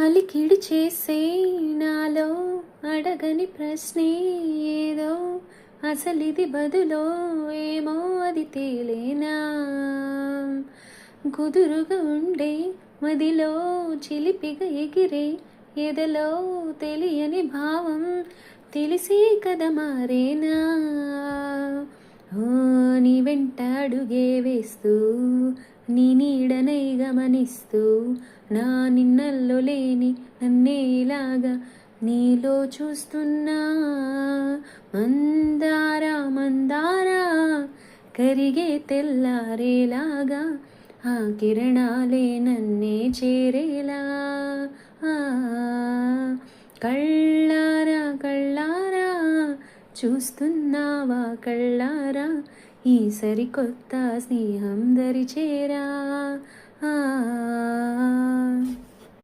అలికిడి చేసే నాలో అడగని ప్రశ్నే ఏదో, అసలిది బదులో ఏమో అది తేలేనా. కుదురుగా ఉండే మదిలో చిలిపిగా ఎగిరే ఎదలో తెలియని భావం తెలిసే కదా మారేనా. ఓ నీ వెంట అడుగే వేస్తూ నీ నీడనై గమనిస్తూ నా నిన్నల్లో లేని నన్నేలాగా నీలో చూస్తున్నా. మందారా మందారా కరిగే తెల్లారేలాగా ఆ కిరణాలే నన్నే చేరేలా. ఆ, కళ్ళారా కళ్ళారా చూస్తున్నావా కళ్ళారా ఈ సరికొత్త స్నేహం దరిచేరా.